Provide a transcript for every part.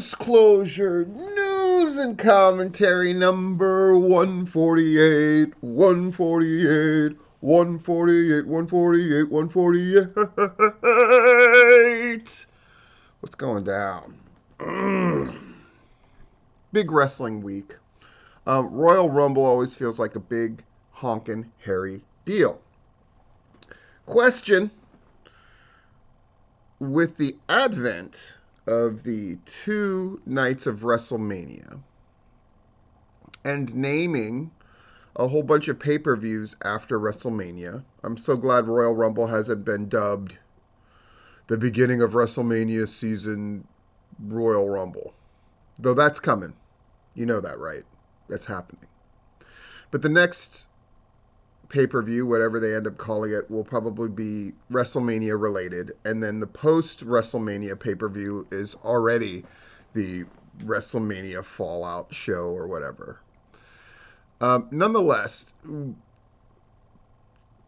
disclosure, news and commentary number 148, 148, 148, 148, 148. What's going down? Big wrestling week. Royal Rumble always feels like a big, honkin', hairy deal. Question: with the advent of the 2 nights of WrestleMania and naming a whole bunch of pay-per-views after WrestleMania, I'm so glad Royal Rumble hasn't been dubbed the beginning of WrestleMania season Royal Rumble. Though that's coming. You know that, right? That's happening. But the next pay-per-view, whatever they end up calling it, will probably be WrestleMania related. And then the post-WrestleMania pay-per-view is already the WrestleMania Fallout show or whatever. Nonetheless,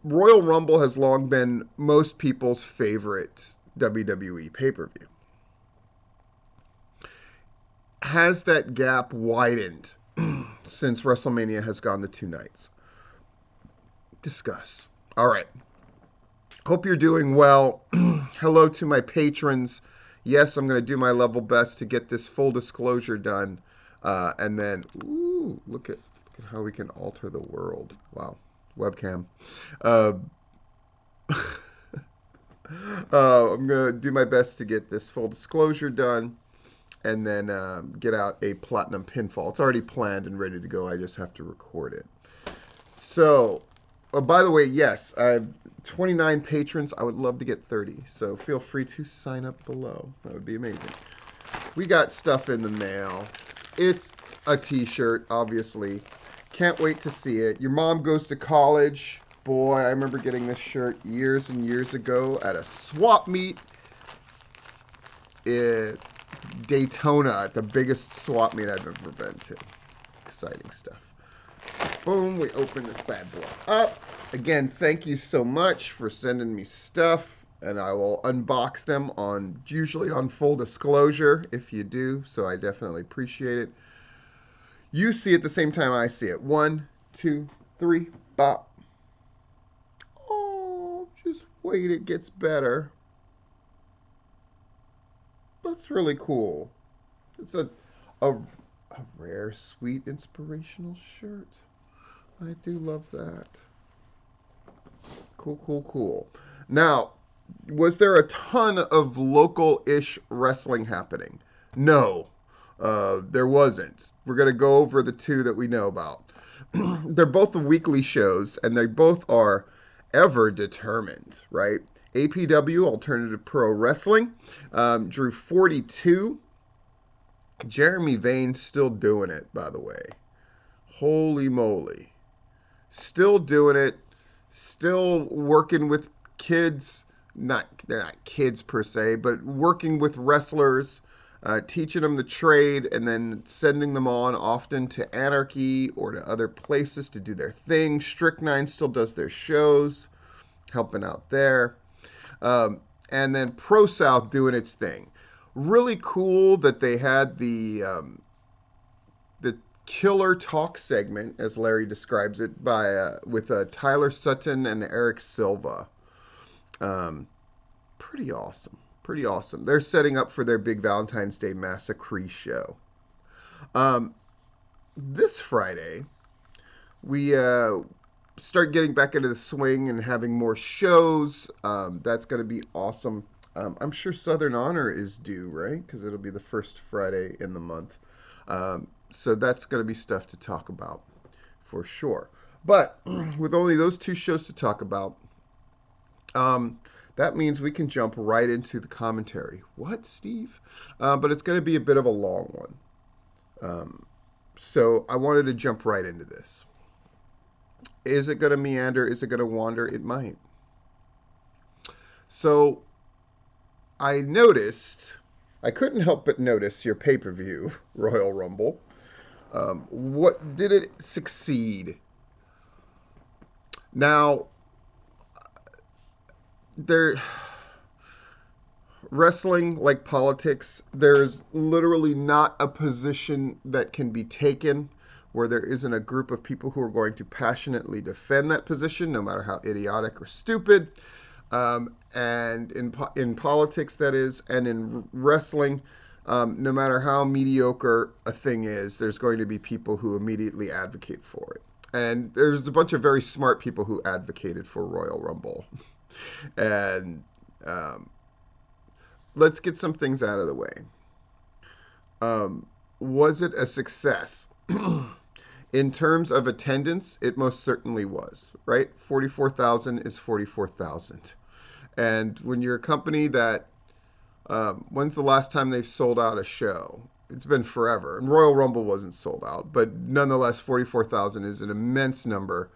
Royal Rumble has long been most people's favorite WWE pay-per-view. Has that gap widened since WrestleMania has gone to 2 nights? Discuss. All right. Hope you're doing well. Hello to my patrons. Yes, I'm going to do my level best to get this full disclosure done. And then, ooh, look at how we can alter the world. Wow. Webcam. I'm going to do my best to get this full disclosure done and then get out a Platinum Pinfall. It's already planned and ready to go. I just have to record it. So, by the way, yes, I have 29 patrons. I would love to get 30, so feel free to sign up below. That would be amazing. We got stuff in the mail. It's a t-shirt, obviously. Can't wait to see it. Your mom goes to college. Boy, I remember getting this shirt years and years ago at a swap meet in Daytona, at the biggest swap meet I've ever been to. Exciting stuff. Boom, we open this bad boy up. Again, thank you so much for sending me stuff, and I will unbox them usually on full disclosure if you do, so I definitely appreciate it. You see it the same time I see it. 1, 2, 3, bop. Oh, just wait, it gets better. That's really cool. It's a rare, sweet, inspirational shirt. I do love that. Cool, cool, cool. Now, was there a ton of local-ish wrestling happening? No, there wasn't. We're going to go over the 2 that we know about. They're both the weekly shows, and they both are ever determined, right? APW, Alternative Pro Wrestling, drew 42. Jeremy Vane's still doing it, by the way. Holy moly. Still doing it, still working with kids, they're not kids per se, but working with wrestlers, teaching them the trade, and then sending them on often to Anarchy or to other places to do their thing. Strychnine still does their shows, helping out there. And then Pro South doing its thing. Really cool that they had the killer talk segment, as Larry describes it, with Tyler Sutton and Eric Silva. Pretty awesome. Pretty awesome. They're setting up for their big Valentine's Day Massacre show. This Friday, we start getting back into the swing and having more shows. That's going to be awesome. I'm sure Southern Honor is due, right? Because it'll be the first Friday in the month. So that's going to be stuff to talk about for sure. But with only those 2 shows to talk about, that means we can jump right into the commentary. What, Steve? But it's going to be a bit of a long one. So I wanted to jump right into this. Is it going to meander? Is it going to wander? It might. So I couldn't help but notice your pay-per-view, Royal Rumble. What did it succeed? Now, Wrestling, like politics, there's literally not a position that can be taken where there isn't a group of people who are going to passionately defend that position, no matter how idiotic or stupid. And in politics, that is, and in wrestling, no matter how mediocre a thing is, there's going to be people who immediately advocate for it. And there's a bunch of very smart people who advocated for Royal Rumble. And let's get some things out of the way. Was it a success? In terms of attendance, it most certainly was, right? 44,000 is 44,000. And when you're a company that, when's the last time they've sold out a show? It's been forever. And Royal Rumble wasn't sold out, but nonetheless, 44,000 is an immense number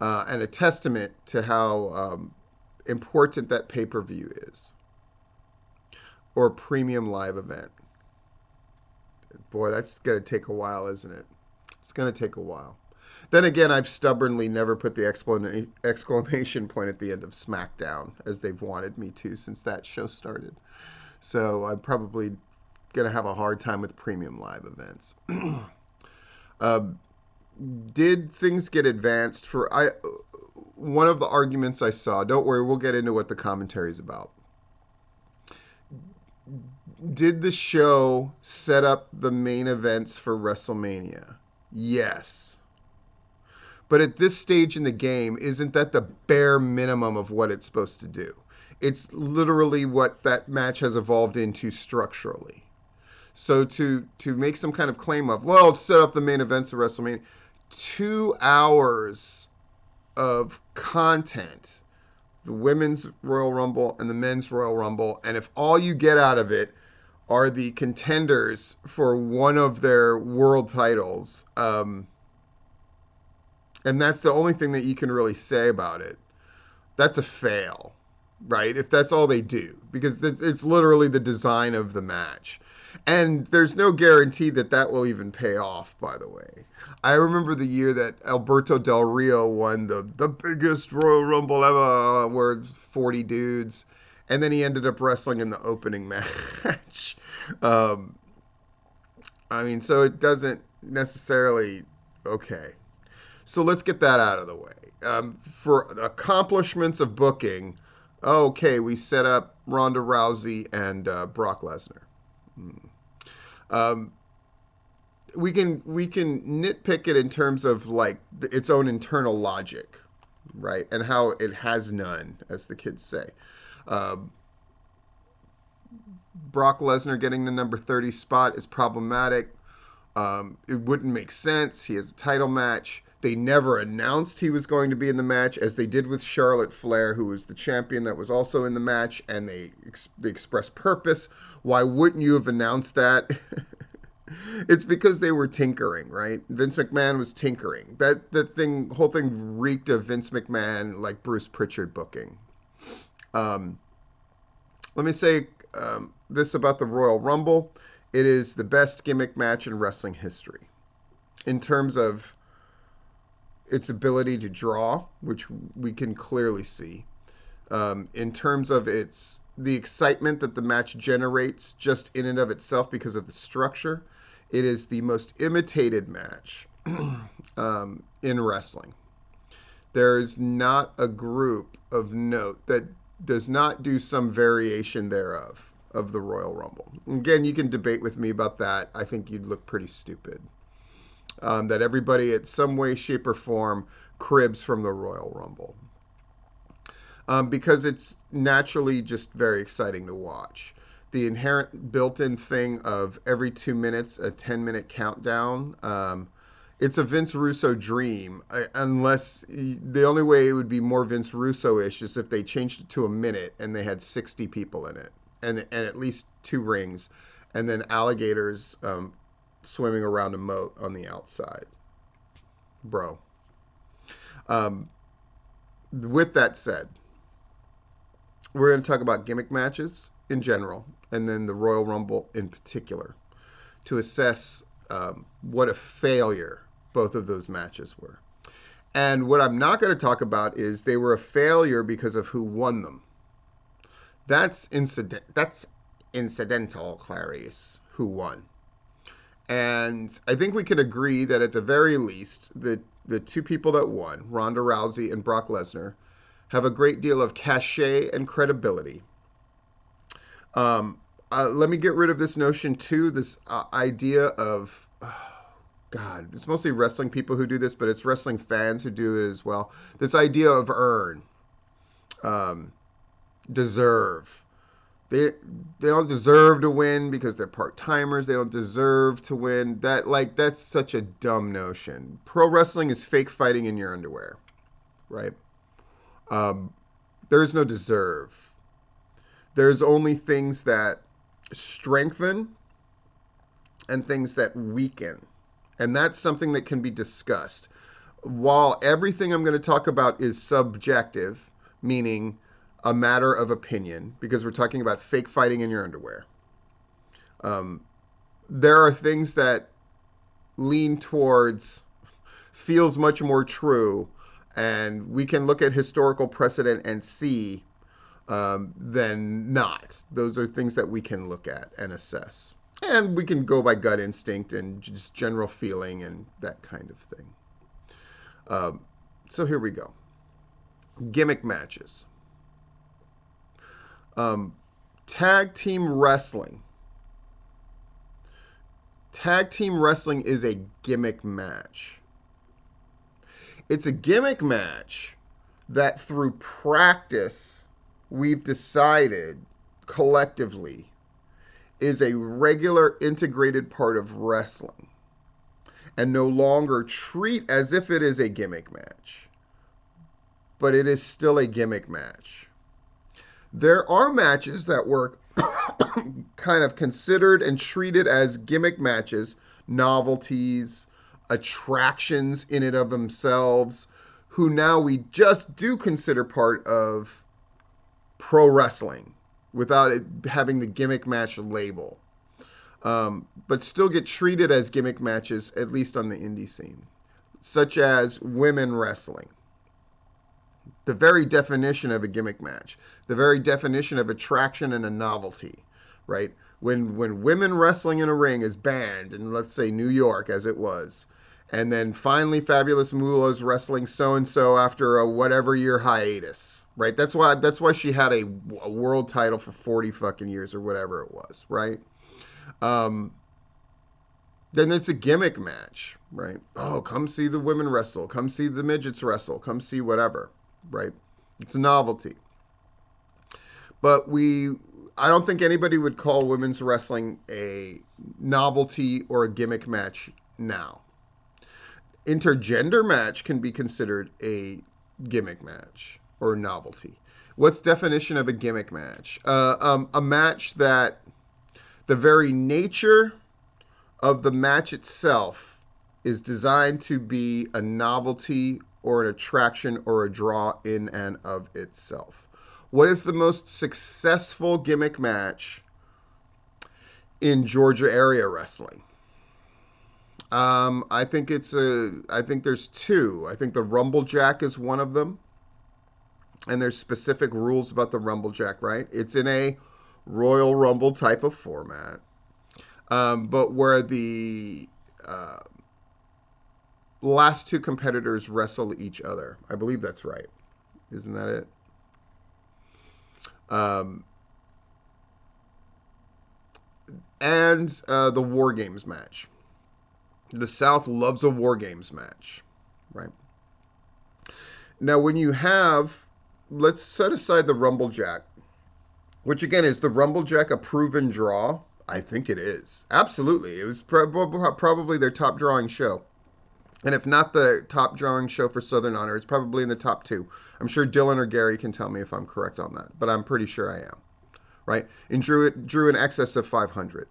and a testament to how important that pay-per-view is, or premium live event. Boy, that's going to take a while, isn't it? It's going to take a while. Then again, I've stubbornly never put the exclamation point at the end of SmackDown, as they've wanted me to since that show started. So I'm probably going to have a hard time with premium live events. Did things get advanced for... one of the arguments I saw, don't worry, we'll get into what the commentary is about. Did the show set up the main events for WrestleMania? Yes. But at this stage in the game, isn't that the bare minimum of what it's supposed to do? It's literally what that match has evolved into structurally. So to make some kind of claim of, well, it's set up the main events of WrestleMania, 2 hours of content, the women's Royal Rumble and the men's Royal Rumble, and if all you get out of it are the contenders for one of their world titles, and that's the only thing that you can really say about it, that's a fail, right? If that's all they do, because it's literally the design of the match. And there's no guarantee that that will even pay off, by the way. I remember the year that Alberto Del Rio won the biggest Royal Rumble ever, where 40 dudes, and then he ended up wrestling in the opening match. I mean, so it doesn't necessarily... Okay. So let's get that out of the way. For accomplishments of booking, okay, we set up Ronda Rousey and Brock Lesnar. We can nitpick it in terms of like its own internal logic, right? And how it has none, as the kids say. Brock Lesnar getting the number 30 spot is problematic. It wouldn't make sense. He has a title match. They never announced he was going to be in the match, as they did with Charlotte Flair, who was the champion that was also in the match, and they expressed purpose. Why wouldn't you have announced that? It's because they were tinkering, right? Vince McMahon was tinkering. Whole thing reeked of Vince McMahon, like Bruce Pritchard booking. Let me say this about the Royal Rumble. It is the best gimmick match in wrestling history. In terms of its ability to draw, which we can clearly see. In terms of the excitement that the match generates just in and of itself because of the structure, it is the most imitated match in wrestling. There's not a group of note that does not do some variation thereof of the Royal Rumble. Again, you can debate with me about that. I think you'd look pretty stupid. That everybody in some way, shape, or form cribs from the Royal Rumble. Because it's naturally just very exciting to watch. The inherent built-in thing of every 2 minutes, a 10-minute countdown. It's a Vince Russo dream, unless the only way it would be more Vince Russo-ish is if they changed it to a minute and they had 60 people in it, and at least 2 rings, and then alligators swimming around a moat on the outside. Bro. With that said, we're going to talk about gimmick matches in general, and then the Royal Rumble in particular, to assess what a failure both of those matches were. And what I'm not going to talk about is they were a failure because of who won them. That's incidental, Clarice, who won. And I think we can agree that at the very least, the two people that won, Ronda Rousey and Brock Lesnar, have a great deal of cachet and credibility. Um, Let me get rid of this notion too, this idea of God, it's mostly wrestling people who do this, but it's wrestling fans who do it as well. This idea of earn, um, deserve. They they don't deserve to win because they're part timers. They don't deserve to win. That's such a dumb notion. Pro wrestling is fake fighting in your underwear, right? Um, there is no deserve. There's only things that strengthen and things that weaken. And that's something that can be discussed. While everything I'm going to talk about is subjective, meaning a matter of opinion, because we're talking about fake fighting in your underwear, um, there are things that lean towards feels much more true, and we can look at historical precedent and see than not. Those are things that we can look at and assess. And we can go by gut instinct and just general feeling and that kind of thing. Um, so here we go. Gimmick matches. Um, tag team wrestling. Tag team wrestling is a gimmick match. It's a gimmick match that through practice we've decided collectively is a regular integrated part of wrestling and no longer treat as if it is a gimmick match, but it is still a gimmick match. There are matches that were kind of considered and treated as gimmick matches, novelties, attractions in and of themselves, who now we just do consider part of pro wrestling without it having the gimmick match label, but still get treated as gimmick matches, at least on the indie scene, such as women wrestling. The very definition of a gimmick match, the very definition of attraction and a novelty, right? When women wrestling in a ring is banned in, let's say, New York, as it was, and then finally Fabulous Moolah's wrestling so and so after a whatever year hiatus, right? That's why she had a world title for 40 fucking years or whatever it was, right? Um, then it's a gimmick match, right? Oh, come see the women wrestle, come see the midgets wrestle, come see whatever, right? It's a novelty. But I don't think anybody would call women's wrestling a novelty or a gimmick match now. Intergender match can be considered a gimmick match or a novelty. What's definition of a gimmick match? A match that the very nature of the match itself is designed to be a novelty or an attraction or a draw in and of itself. What is the most successful gimmick match in Georgia area wrestling? I think there's two. I think the Rumble Jack is one of them, and there's specific rules about the Rumble Jack, right? It's in a Royal Rumble type of format, but where the last two competitors wrestle each other. I believe that's right. Isn't that it? Um, and the War Games match. The South loves a War Games match, right? Now, when you have, let's set aside the Rumble Jack, which again is the Rumble Jack a proven draw? I think it is. Absolutely. It was probably their top drawing show. And if not the top drawing show for Southern Honor, it's probably in the top two. I'm sure Dylan or Gary can tell me if I'm correct on that, but I'm pretty sure I am, right? And drew in excess of 500.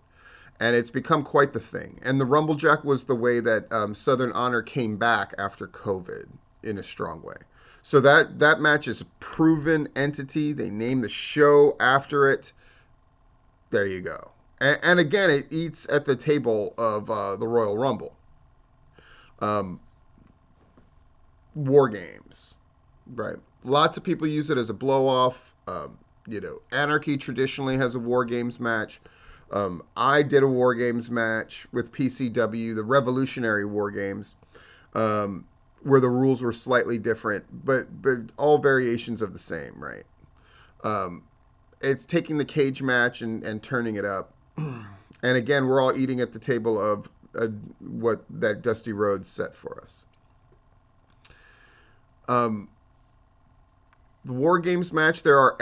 And it's become quite the thing. And the Rumble Jack was the way that Southern Honor came back after COVID in a strong way. So that match is a proven entity. They named the show after it. There you go. And again, it eats at the table of the Royal Rumble. War Games, right? Lots of people use it as a blow-off. Anarchy traditionally has a War Games match. I did a War Games match with PCW, the Revolutionary War Games, where the rules were slightly different, but all variations of the same, right? Um, it's taking the cage match and turning it up. And again, we're all eating at the table of what that Dusty Rhodes set for us. Um, the War Games match, there are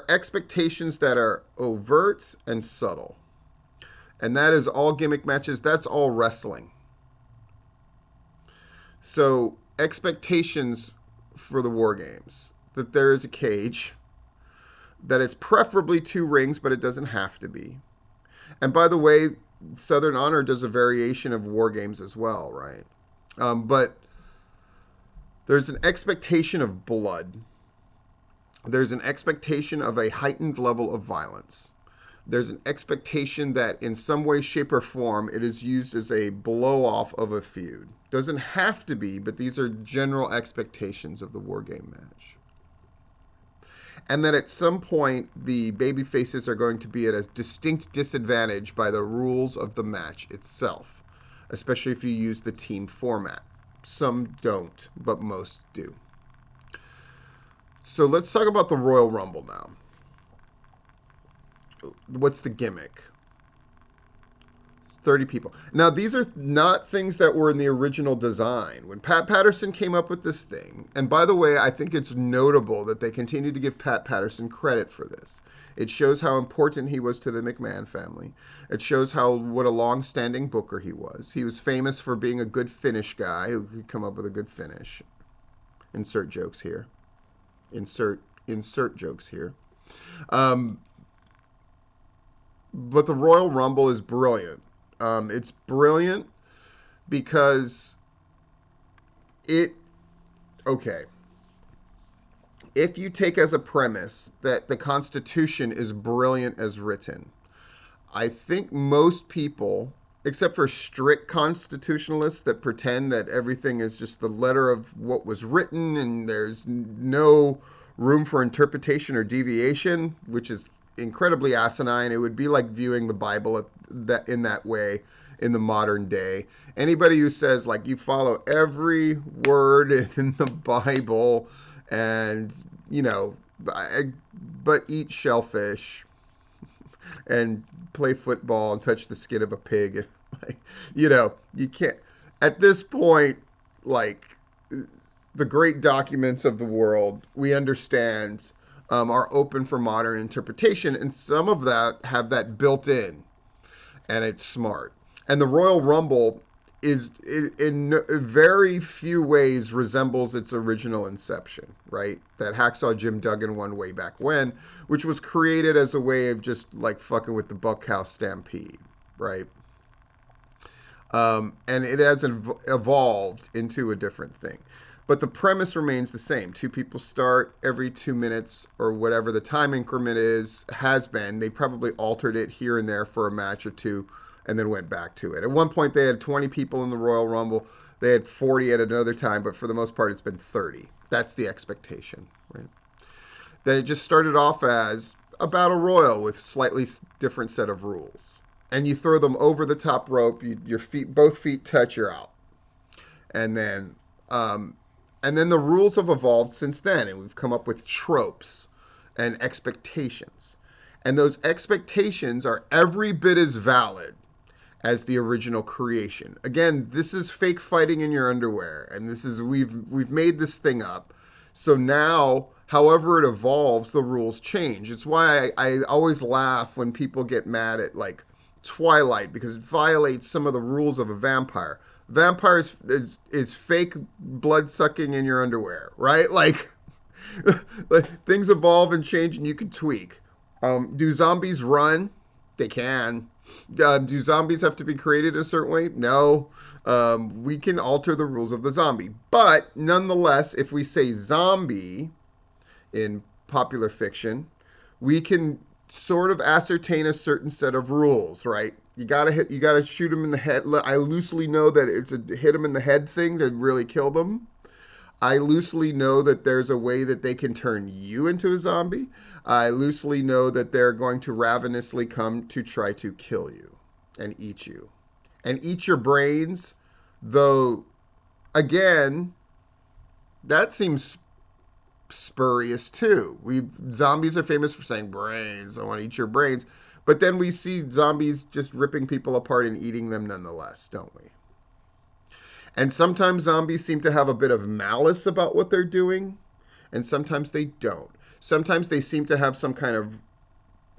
expectations that are overt and subtle, and that is all gimmick matches. That's all wrestling. So expectations for the War Games, that there is a cage, that it's preferably two rings, but it doesn't have to be. And by the way, Southern Honor does a variation of War Games as well, right? But there's an expectation of blood. There's an expectation of a heightened level of violence. There's an expectation that in some way, shape, or form it is used as a blow off of a feud. Doesn't have to be, but these are general expectations of the War Game match. And that at some point the baby faces are going to be at a distinct disadvantage by the rules of the match itself, especially if you use the team format. Some don't, but most do. So let's talk about the Royal Rumble now. What's the gimmick? 30 people. Now, these are not things that were in the original design. When Pat Patterson came up with this thing, and by the way, I think it's notable that they continue to give Pat Patterson credit for this. It shows how important he was to the McMahon family. It shows what a long-standing booker he was. He was famous for being a good finish guy who could come up with a good finish. Insert jokes here. Insert jokes here. But the Royal Rumble is brilliant. It's brilliant because okay. If you take as a premise that the Constitution is brilliant as written, I think most people, except for strict constitutionalists that pretend that everything is just the letter of what was written and there's no room for interpretation or deviation, which is incredibly asinine. It would be like viewing the Bible in that way in the modern day. Anybody who says like you follow every word in the Bible and but eat shellfish and play football and touch the skin of a pig, you can't. At this point, like the great documents of the world, we understand are open for modern interpretation, and some of that have that built in, and it's smart. And the Royal Rumble is in very few ways resembles its original inception, right? That Hacksaw Jim Duggan one way back when, which was created as a way of just like fucking with the Buckhouse Stampede, right? And it has evolved into a different thing. But the premise remains the same. Two people start every 2 minutes or whatever the time increment has been. They probably altered it here and there for a match or two and then went back to it. At one point, they had 20 people in the Royal Rumble. They had 40 at another time, but for the most part, it's been 30. That's the expectation, right? Then it just started off as a battle royal with slightly different set of rules. And you throw them over the top rope, both feet touch, you're out. And then the rules have evolved since then, and we've come up with tropes and expectations. And those expectations are every bit as valid as the original creation. Again, this is fake fighting in your underwear, and we've made this thing up. So now, however it evolves, the rules change. It's why I always laugh when people get mad at like Twilight, because it violates some of the rules of a vampire. Vampire is fake blood sucking in your underwear, right? Like things evolve and change, and you can tweak. Do zombies run? They can. Do zombies have to be created a certain way? No. We can alter the rules of the zombie. But nonetheless, if we say zombie in popular fiction, we can sort of ascertain a certain set of rules, right? You gotta shoot him in the head. I loosely know that it's a hit him in the head thing to really kill them. I loosely know that there's a way that they can turn you into a zombie. I loosely know that they're going to ravenously come to try to kill you and eat you and eat your brains, though, again, that seems spurious too. Zombies are famous for saying brains. I want to eat your brains, but then we see zombies just ripping people apart and eating them nonetheless, don't we? And sometimes zombies seem to have a bit of malice about what they're doing, and sometimes they don't. Sometimes they seem to have some kind of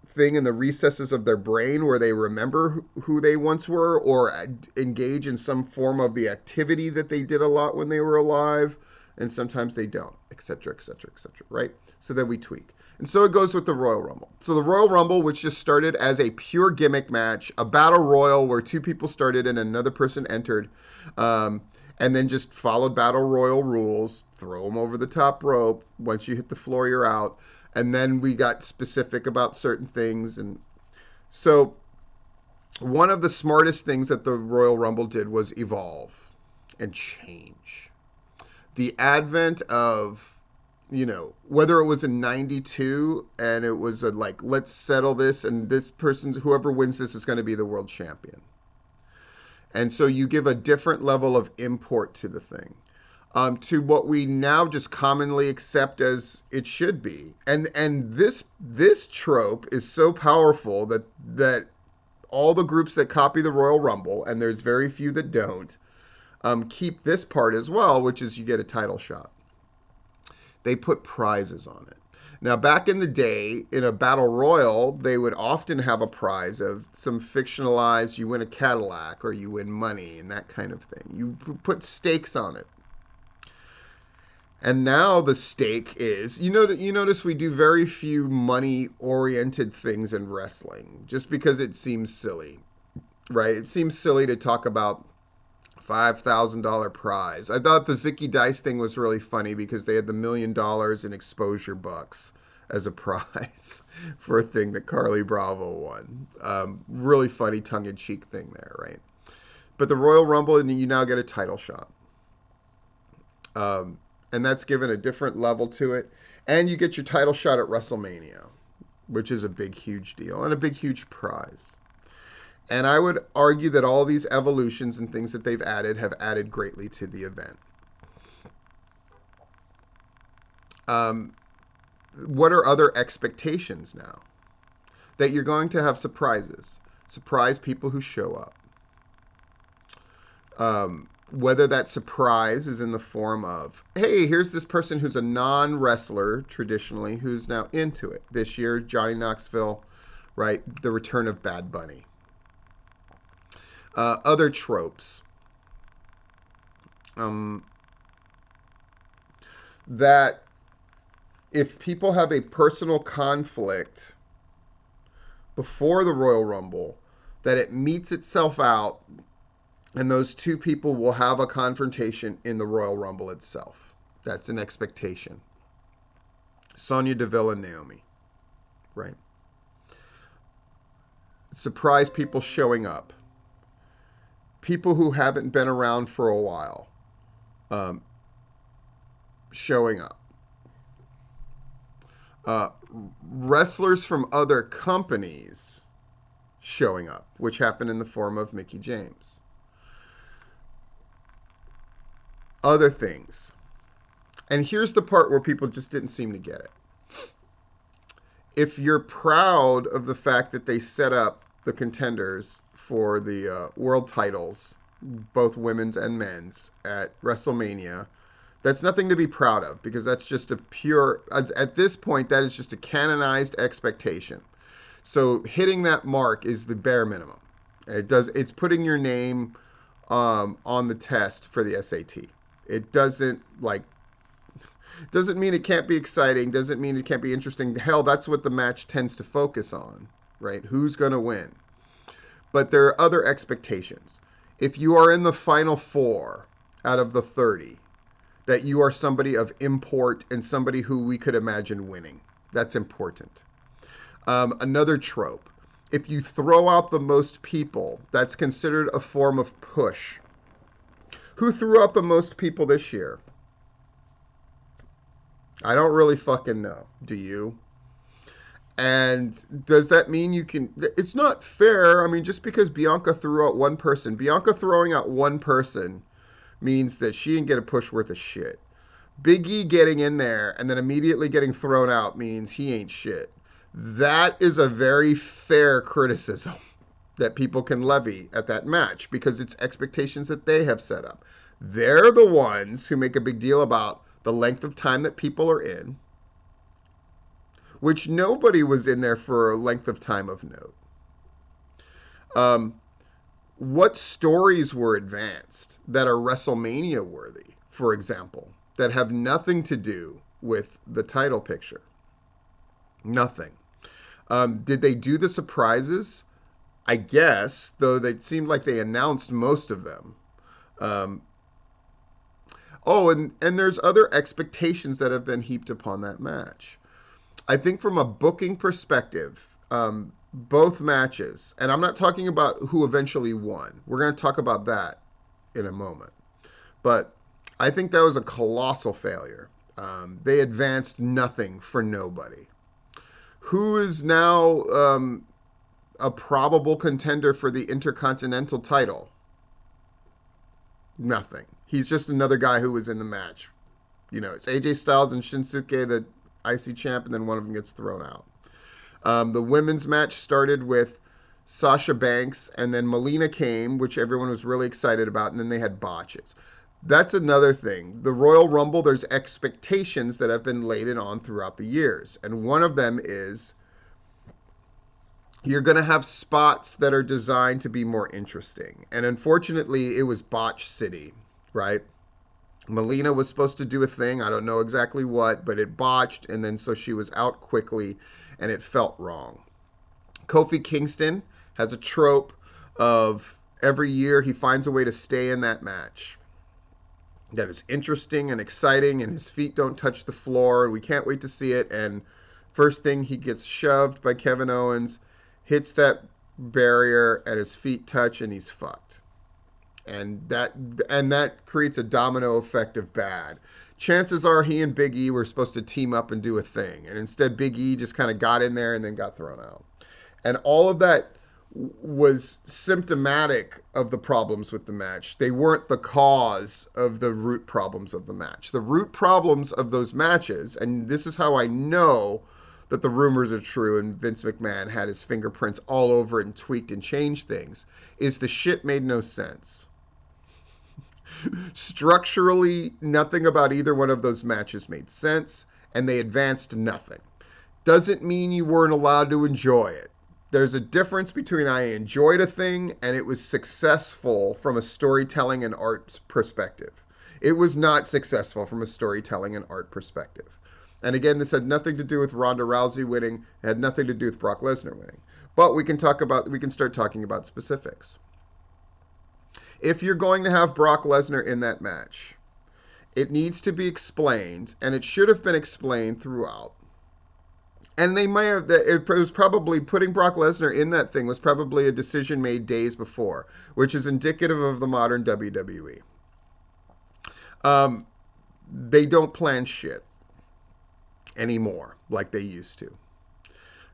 thing in the recesses of their brain where they remember who they once were or engage in some form of the activity that they did a lot when they were alive, and sometimes they don't, etc., etc., etc., right? So then we tweak. And so it goes with the Royal Rumble. So the Royal Rumble, which just started as a pure gimmick match, a battle royal where two people started and another person entered, and then just followed battle royal rules, throw them over the top rope. Once you hit the floor, you're out. And then we got specific about certain things. And so one of the smartest things that the Royal Rumble did was evolve and change. The advent of, whether it was in 92 and it was like, let's settle this and this person, whoever wins this is going to be the world champion. And so you give a different level of import to the thing. To what we now just commonly accept as it should be. And this trope is so powerful that all the groups that copy the Royal Rumble, and there's very few that don't, keep this part as well, which is you get a title shot. They put prizes on it. Now, back in the day, in a battle royal, they would often have a prize of some fictionalized, you win a Cadillac or you win money and that kind of thing. You put stakes on it. And now the stake is, you notice we do very few money-oriented things in wrestling, just because it seems silly, right? It seems silly to talk about $5,000 prize. I thought the Zicky Dice thing was really funny because they had the $1 million in exposure bucks as a prize for a thing that Carly Bravo won. Really funny tongue-in-cheek thing there, right? But the Royal Rumble, and you now get a title shot. And that's given a different level to it. And you get your title shot at WrestleMania, which is a big, huge deal and a big, huge prize. And I would argue that all these evolutions and things that they've added have added greatly to the event. What are other expectations now? That you're going to have surprises. Surprise people who show up. Whether that surprise is in the form of, hey, here's this person who's a non-wrestler traditionally who's now into it. This year, Johnny Knoxville, right? The return of Bad Bunny. Other tropes. That if people have a personal conflict before the Royal Rumble, that it meets itself out and those two people will have a confrontation in the Royal Rumble itself. That's an expectation. Sonya Deville and Naomi, right? Surprise people showing up. People who haven't been around for a while showing up. Wrestlers from other companies showing up, which happened in the form of Mickie James. Other things. And here's the part where people just didn't seem to get it. If you're proud of the fact that they set up the contenders for the world titles, both women's and men's, at WrestleMania, that's nothing to be proud of because that's just a pure, at this point, that is just a canonized expectation. So hitting that mark is the bare minimum. It's putting your name on the test for the SAT. It doesn't mean it can't be exciting, doesn't mean it can't be interesting. Hell, that's what the match tends to focus on, right? Who's going to win? But there are other expectations. If you are in the final 4 out of the 30, that you are somebody of import and somebody who we could imagine winning. That's important. Another trope. If you throw out the most people, that's considered a form of push. Who threw out the most people this year? I don't really fucking know. Do you? And does that mean you can? It's not fair. I mean, just because Bianca threw out one person, Bianca throwing out one person means that she didn't get a push worth of shit. Big E getting in there and then immediately getting thrown out means he ain't shit. That is a very fair criticism that people can levy at that match because it's expectations that they have set up. They're the ones who make a big deal about the length of time that people are in, which nobody was in there for a length of time of note. Um, what stories were advanced that are WrestleMania worthy, for example, that have nothing to do with the title picture? Nothing. Did they do the surprises? I guess, though they seemed like they announced most of them. Um, oh, and there's other expectations that have been heaped upon that match. I think from a booking perspective, both matches, and I'm not talking about who eventually won. We're going to talk about that in a moment. But I think that was a colossal failure. They advanced nothing for nobody. Who is now a probable contender for the Intercontinental title? Nothing. He's just another guy who was in the match. You know, it's AJ Styles and Shinsuke, the IC champ, and then one of them gets thrown out. The women's match started with Sasha Banks, and then Melina came, which everyone was really excited about, and then they had botches. That's another thing. The Royal Rumble, there's expectations that have been laid on throughout the years, and one of them is you're going to have spots that are designed to be more interesting. And unfortunately, it was botch city, right? Melina was supposed to do a thing, I don't know exactly what, but it botched, and then so she was out quickly, and it felt wrong. Kofi Kingston has a trope of every year he finds a way to stay in that match. That is interesting and exciting, and his feet don't touch the floor, and we can't wait to see it. And first thing, he gets shoved by Kevin Owens, hits that barrier, and his feet touch, and he's fucked. And that creates a domino effect of bad. Chances are he and Big E were supposed to team up and do a thing, and instead Big E just kind of got in there and then got thrown out. And all of that was symptomatic of the problems with the match. They weren't the cause of the root problems of the match. The root problems of those matches, and this is how I know that the rumors are true and Vince McMahon had his fingerprints all over it and tweaked and changed things, is the shit made no sense. Structurally, nothing about either one of those matches made sense, and they advanced nothing. Doesn't mean you weren't allowed to enjoy it. There's a difference between I enjoyed a thing and it was successful from a storytelling and art perspective. It was not successful from a storytelling and art perspective. And again, this had nothing to do with Ronda Rousey winning. It had nothing to do with Brock Lesnar winning. But we can start talking about specifics. If you're going to have Brock Lesnar in that match, it needs to be explained, and it should have been explained throughout. And they might have, it was probably, putting Brock Lesnar in that thing was probably a decision made days before, which is indicative of the modern WWE. They don't plan shit anymore like they used to.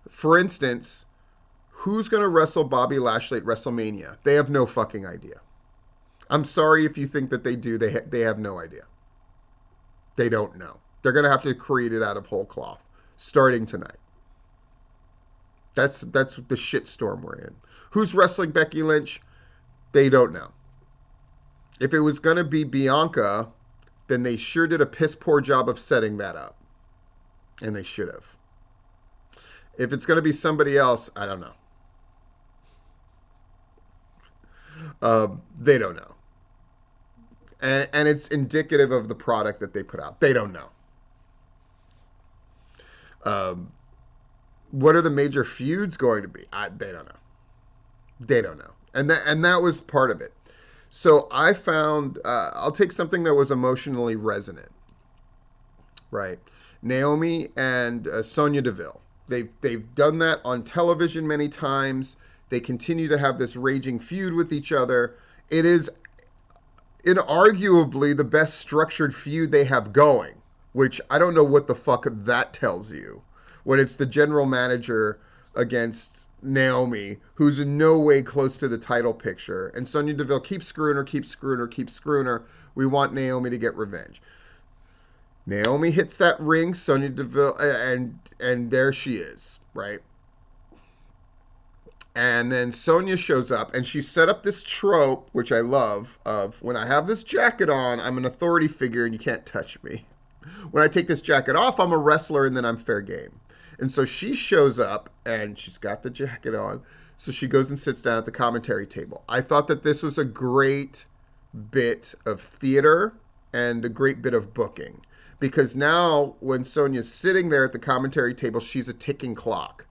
For instance, who's going to wrestle Bobby Lashley at WrestleMania? They have no fucking idea. I'm sorry if you think that they do. They have no idea. They don't know. They're going to have to create it out of whole cloth starting tonight. That's the shitstorm we're in. Who's wrestling Becky Lynch? They don't know. If it was going to be Bianca, then they sure did a piss poor job of setting that up. And they should have. If it's going to be somebody else, I don't know. They don't know. And it's indicative of the product that they put out. They don't know. What are the major feuds going to be? They don't know. They don't know. And that was part of it. So I found, I'll take something that was emotionally resonant. Right. Naomi and Sonya Deville. They've done that on television many times. They continue to have this raging feud with each other. It is inarguably the best structured feud they have going which I don't know what the fuck that tells you. When it's the general manager against Naomi, who's in no way close to the title picture, and Sonya Deville keeps screwing her, keeps screwing her, keeps screwing her. We want Naomi to get revenge. Naomi hits that ring, Sonya Deville, and there she is, right? And then Sonya shows up, and she set up this trope, which I love, of when I have this jacket on, I'm an authority figure and you can't touch me. When I take this jacket off, I'm a wrestler and then I'm fair game. And so she shows up, and she's got the jacket on. So she goes and sits down at the commentary table. I thought that this was a great bit of theater and a great bit of booking. Because now, when Sonya's sitting there at the commentary table, she's a ticking clock.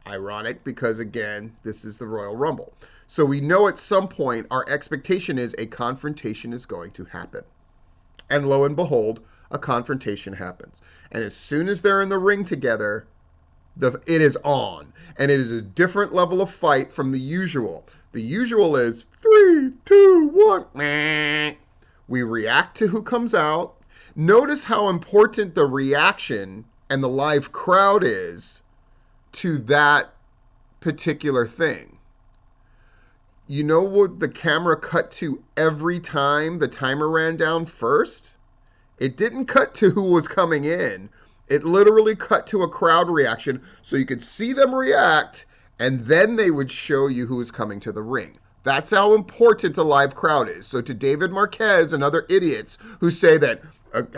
Ironic, because again, this is the Royal Rumble. So we know at some point our expectation is a confrontation is going to happen. And lo and behold, a confrontation happens. And as soon as they're in the ring together, it is on. And it is a different level of fight from the usual. The usual is 3, 2, 1. We react to who comes out. Notice how important the reaction and the live crowd is to that particular thing. You know what the camera cut to every time the timer ran down first? It didn't cut to who was coming in. It literally cut to a crowd reaction so you could see them react, and then they would show you who was coming to the ring. That's how important a live crowd is. So to David Marquez and other idiots who say that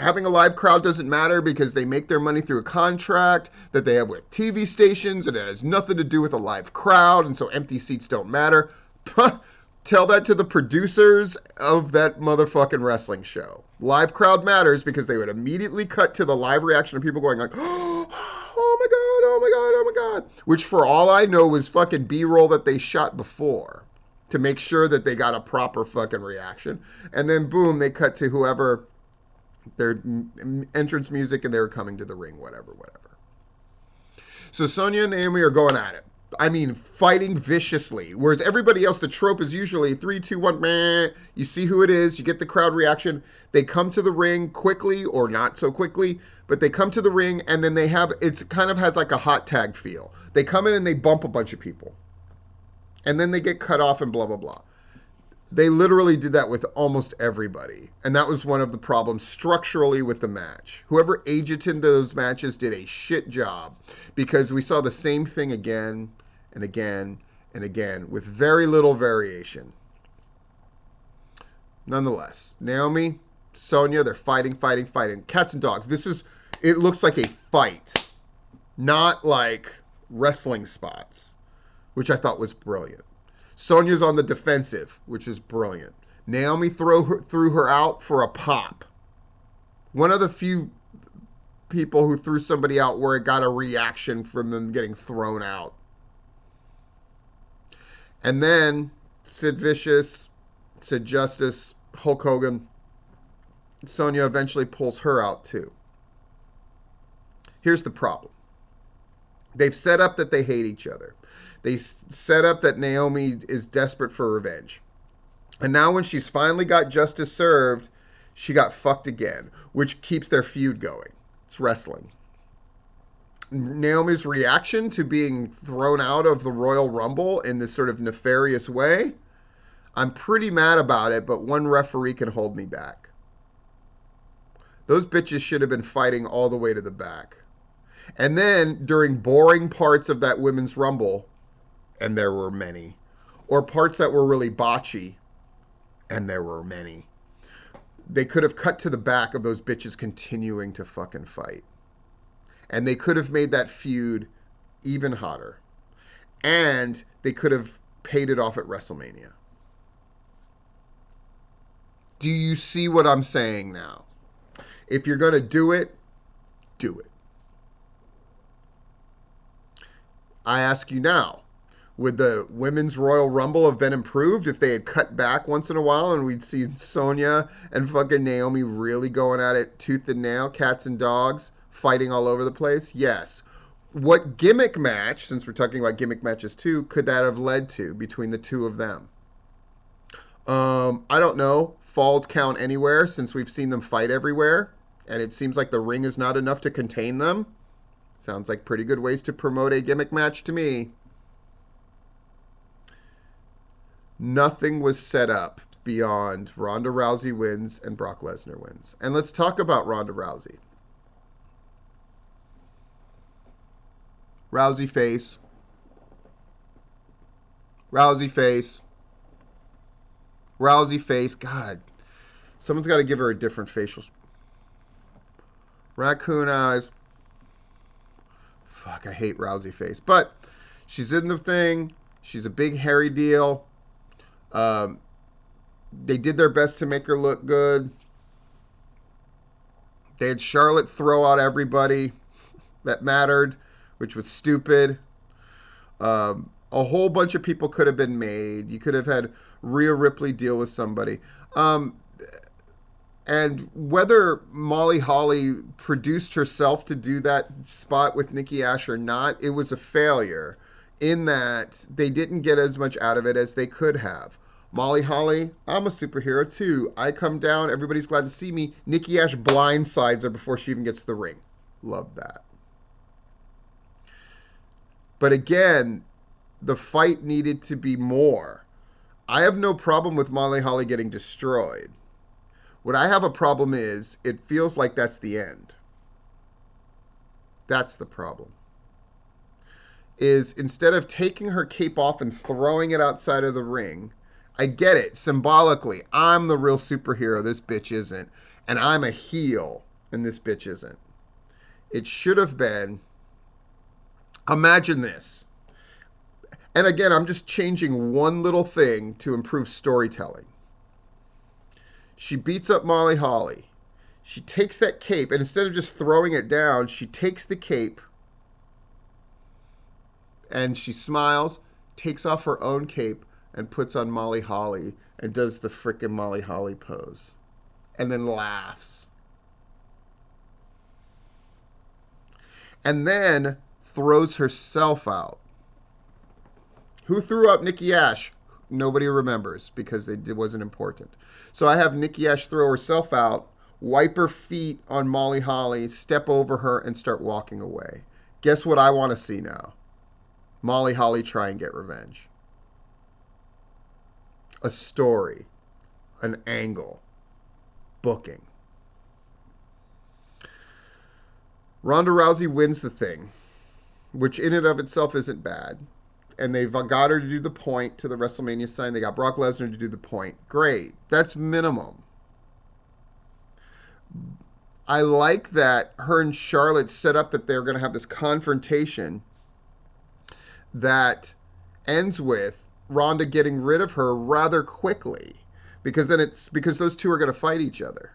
having a live crowd doesn't matter because they make their money through a contract that they have with TV stations and it has nothing to do with a live crowd and so empty seats don't matter. Tell that to the producers of that motherfucking wrestling show. Live crowd matters because they would immediately cut to the live reaction of people going like, oh my God, oh my God, oh my God. Which for all I know was fucking B-roll that they shot before to make sure that they got a proper fucking reaction. And then boom, they cut to whoever their entrance music and they were coming to the ring, whatever. So Sonya and Naomi are going at it. I mean, fighting viciously. Whereas everybody else, the trope is usually 3, 2, 1, meh. You see who it is, you get the crowd reaction. They come to the ring quickly or not so quickly, but they come to the ring and then it kind of has like a hot tag feel. They come in and they bump a bunch of people. And then they get cut off and blah, blah, blah. They literally did that with almost everybody. And that was one of the problems structurally with the match. Whoever agented those matches did a shit job because we saw the same thing again and again and again with very little variation. Nonetheless, Naomi, Sonya, they're fighting. Cats and dogs. It looks like a fight, not like wrestling spots, which I thought was brilliant. Sonya's on the defensive, which is brilliant. Naomi threw her out for a pop. One of the few people who threw somebody out where it got a reaction from them getting thrown out. And then Sid Vicious, Sid Justice, Hulk Hogan, Sonya eventually pulls her out too. Here's the problem. They've set up that they hate each other. They set up that Naomi is desperate for revenge. And now when she's finally got justice served, she got fucked again, which keeps their feud going. It's wrestling. Naomi's reaction to being thrown out of the Royal Rumble in this sort of nefarious way, I'm pretty mad about it, but one referee can hold me back. Those bitches should have been fighting all the way to the back. And then during boring parts of that Women's Rumble, and there were many, or parts that were really botchy, and there were many, they could have cut to the back of those bitches continuing to fucking fight. And they could have made that feud even hotter. And they could have paid it off at WrestleMania. Do you see what I'm saying now? If you're going to do it, do it. I ask you now, would the Women's Royal Rumble have been improved if they had cut back once in a while and we'd seen Sonya and fucking Naomi really going at it tooth and nail, cats and dogs, fighting all over the place? Yes. What gimmick match, since we're talking about gimmick matches too, could that have led to between the two of them? I don't know. Falls count anywhere since we've seen them fight everywhere. and it seems like the ring is not enough to contain them. Sounds like pretty good ways to promote a gimmick match to me. Nothing was set up beyond Ronda Rousey wins and Brock Lesnar wins. And let's talk about Ronda Rousey. Rousey face. Rousey face. Rousey face. God, someone's got to give her a different facial. Raccoon eyes. Fuck, I hate Rousey face. But she's in the thing. She's a big hairy deal. They did their best to make her look good. They had Charlotte throw out everybody that mattered, which was stupid. A whole bunch of people could have been made. You could have had Rhea Ripley deal with somebody. And whether Molly Holly produced herself to do that spot with Nikki Ash or not, it was a failure in that they didn't get as much out of it as they could have. Molly Holly, I'm a superhero too. I come down, everybody's glad to see me. Nikki Ash blindsides her before she even gets to the ring. Love that. But again, the fight needed to be more. I have no problem with Molly Holly getting destroyed. What I have a problem is, it feels like that's the end. That's the problem. Is instead of taking her cape off and throwing it outside of the ring, I get it, symbolically, I'm the real superhero, this bitch isn't. And I'm a heel, and this bitch isn't. It should have been, imagine this. And again, I'm just changing one little thing to improve storytelling. She beats up Molly Holly. She takes that cape, and instead of just throwing it down, she takes the cape, and she smiles, takes off her own cape, and puts on Molly Holly, and does the frickin' Molly Holly pose. And then laughs. And then throws herself out. Who threw out Nikki Ash? Nobody remembers because it wasn't important. So I have Nikki Ash throw herself out, wipe her feet on Molly Holly, step over her, and start walking away. Guess what I want to see now? Molly Holly try and get revenge. A story. An angle. Booking. Ronda Rousey wins the thing, which in and of itself isn't bad. And they've got her to do the point to the WrestleMania sign. They got Brock Lesnar to do the point. Great. That's minimum. I like that her and Charlotte set up that they're going to have this confrontation that ends with Ronda getting rid of her rather quickly. Because those two are going to fight each other.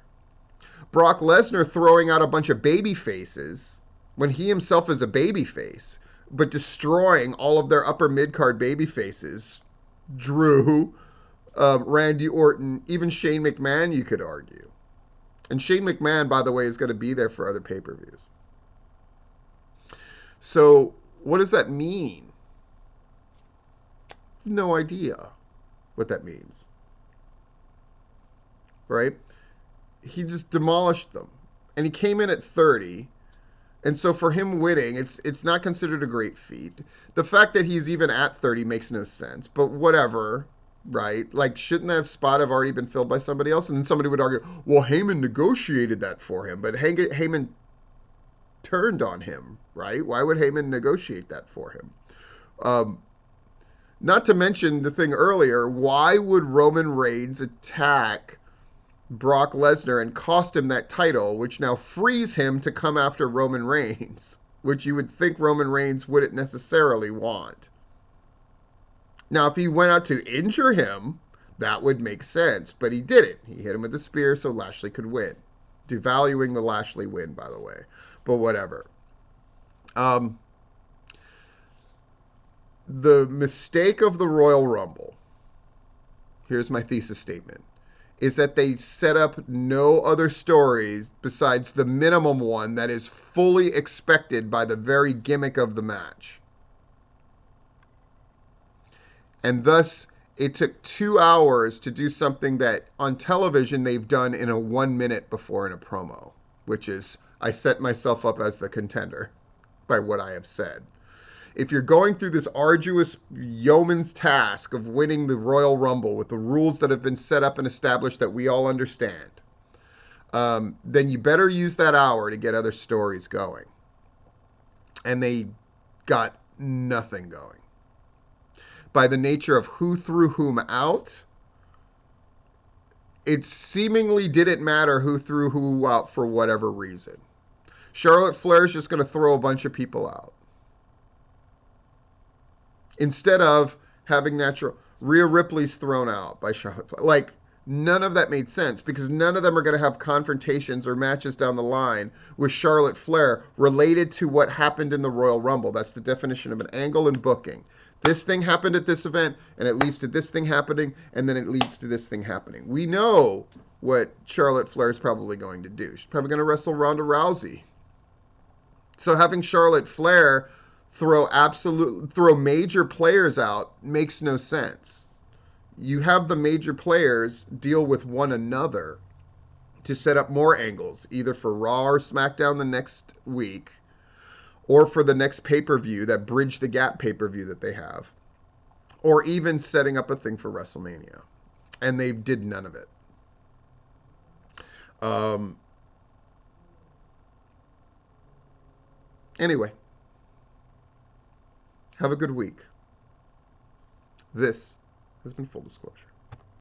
Brock Lesnar throwing out a bunch of baby faces when he himself is a baby face, but destroying all of their upper mid-card baby faces. Drew, Randy Orton, even Shane McMahon, you could argue. And Shane McMahon, by the way, is going to be there for other pay-per-views. So, what does that mean? No idea what that means. Right? He just demolished them. And he came in at 30. And so for him winning, it's not considered a great feat. The fact that he's even at 30 makes no sense. But whatever, right? Like, shouldn't that spot have already been filled by somebody else? And then somebody would argue, well, Heyman negotiated that for him. But Heyman turned on him, right? Why would Heyman negotiate that for him? Not to mention the thing earlier, why would Roman Reigns attack Brock Lesnar and cost him that title, which now frees him to come after Roman Reigns, which you would think Roman Reigns wouldn't necessarily want. Now, if he went out to injure him, that would make sense, but he didn't. He hit him with a spear so Lashley could win. Devaluing the Lashley win, by the way, but whatever. The mistake of the Royal Rumble, here's my thesis statement, is that they set up no other stories besides the minimum one that is fully expected by the very gimmick of the match. And thus, it took 2 hours to do something that on television they've done in a 1 minute before in a promo. which is I set myself up as the contender by what I have said. If you're going through this arduous yeoman's task of winning the Royal Rumble with the rules that have been set up and established that we all understand, then you better use that hour to get other stories going. And they got nothing going. By the nature of who threw whom out, it seemingly didn't matter who threw who out for whatever reason. Charlotte Flair's just going to throw a bunch of people out. Instead of having natural... Rhea Ripley's thrown out by Charlotte Flair. Like, none of that made sense because none of them are going to have confrontations or matches down the line with Charlotte Flair related to what happened in the Royal Rumble. That's the definition of an angle and booking. This thing happened at this event, and it leads to this thing happening, and then it leads to this thing happening. We know what Charlotte Flair is probably going to do. She's probably going to wrestle Ronda Rousey. So having Charlotte Flair throw major players out makes no sense. You have the major players deal with one another to set up more angles, either for Raw or SmackDown the next week, or for the next pay-per-view, that Bridge the Gap pay-per-view that they have, or even setting up a thing for WrestleMania. And they did none of it. Anyway, have a good week. This has been Full Disclosure.